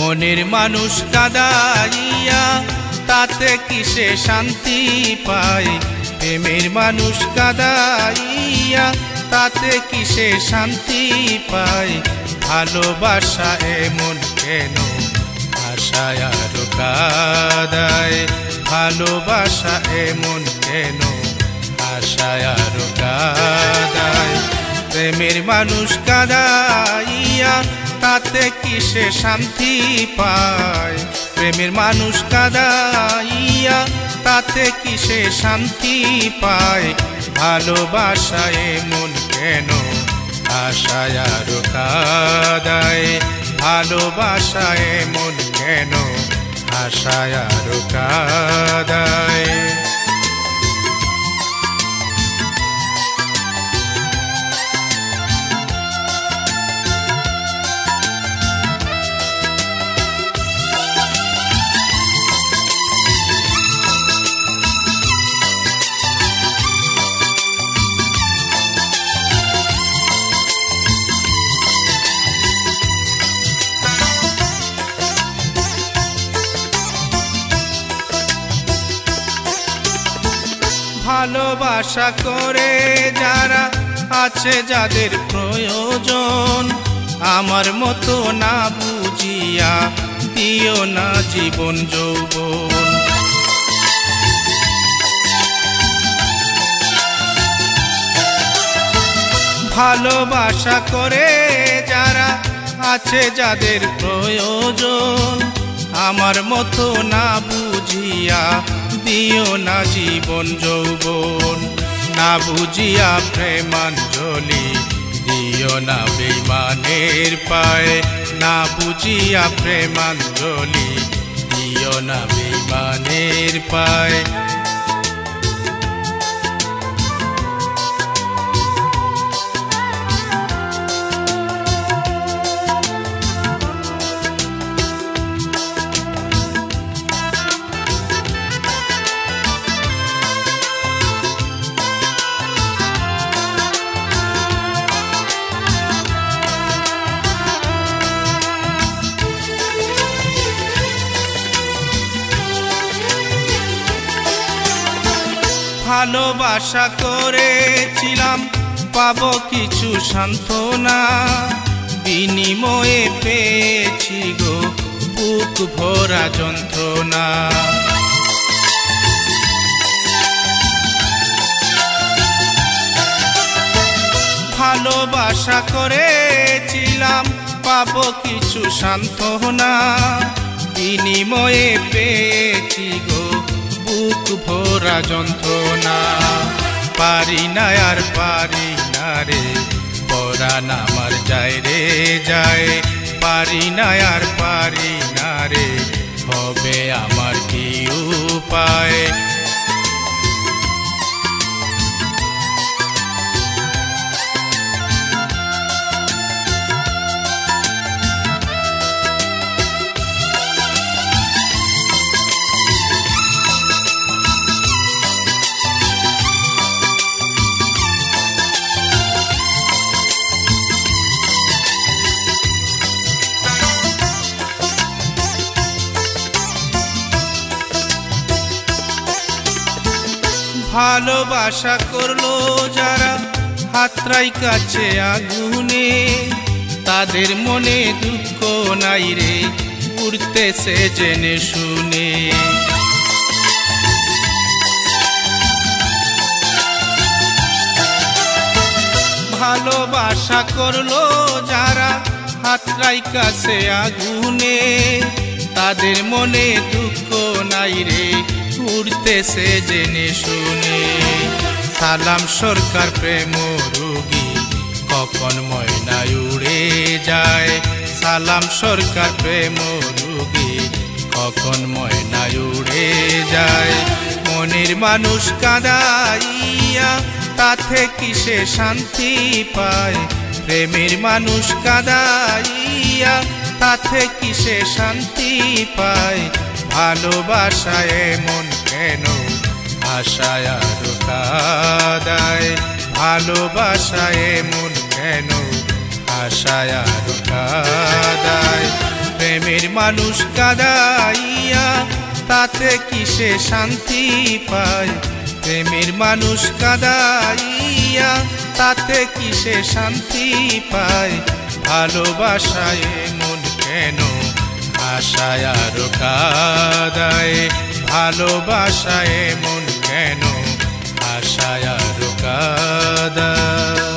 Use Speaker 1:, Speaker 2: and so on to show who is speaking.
Speaker 1: মনের মানুষ কাঁদাইয়া তাতে কিসে শান্তি পায়। প্রেমের মানুষ কাঁদাইয়া তাতে কিসে শান্তি পায়। ভালোবাসা এমন কেন আশায় আরো কাঁদায়। ভালোবাসা এমন কেন আশায় আরো কাঁদায়। প্রেমের মানুষ কাঁদাইয়া তাতে কিসে শান্তি পায়। প্রেমের মানুষ কাঁদাইয়া তাতে কিসে শান্তি পায়। ভালোবাসা এমন কেন আশায় আরো কাঁদায়। ভালোবাসা এমন কেন আশায় আরো কাঁদায়। ভালোবাসা করে যারা আছে যাদের প্রয়োজন, আমার মতো না বুঝিয়া দিও না জীবন যৌবন। ভালোবাসা করে যারা আছে যাদের প্রয়োজন, আমার মতো না বুঝিয়া দিও না জীবন যৌবন। না বুঝিয়া প্রেমাঞ্জলি দিও না বেঈমানের পায়ে। না বুঝিয়া প্রেমাঞ্জলি দিও না বেঈমানের পায়ে। ভালোবাসা করেছিলাম পাবো কিছু সান্ত্বনা, বিনিময়ে পেয়েছি গো বুক ভরা যন্ত্রণা। ভালোবাসা করেছিলাম পাবো কিছু সান্ত্বনা, বিনিময়ে পেয়েছি গো বুক ভরা যন্ত্রণা। পারি না আর পারি না রে পরাণ আমার যায় রে যায়। পারি না আর পারি না রে হবে আমার কি উপায়। ভালোবাসা করলো যারা হাতড়াই কাছে আগুনে, তাদের মনে দুঃখ নাই রে উড়তেছে জেনে শুনে। ভালোবাসা করলো যারা হাতড়াই কাছে আগুনে, তাদের মনে দুঃখ নাই রে উড়তেছে জেনে শুনে। সালাম সরকার প্রেম রোগী কখন ময়নায় উড়ে যায়। সালাম সরকার প্রেম রোগী কখন ময়নায় উড়ে যায়। মনের মানুষ কাঁদাইয়া তাতে কিসে শান্তি পায়। প্রেমের মানুষ কাঁদাইয়া তাতে কিসে শান্তি পায়। ভালোবাসা এমন কেন আশায় আরো কাঁদায়। ভালোবাসা এমন কেন আশায় আরো কাঁদায়। প্রেমের মানুষ কাঁদাইয়া তাতে কি সে শান্তি পায়? প্রেমের মানুষ কাঁদাইয়া তাতে কি সে শান্তি পায়? ভালোবাসায় মন কেন আশায় আরো কাঁদায়? ভালোবাসায় মন কেন আশায় আরো কাঁদায়?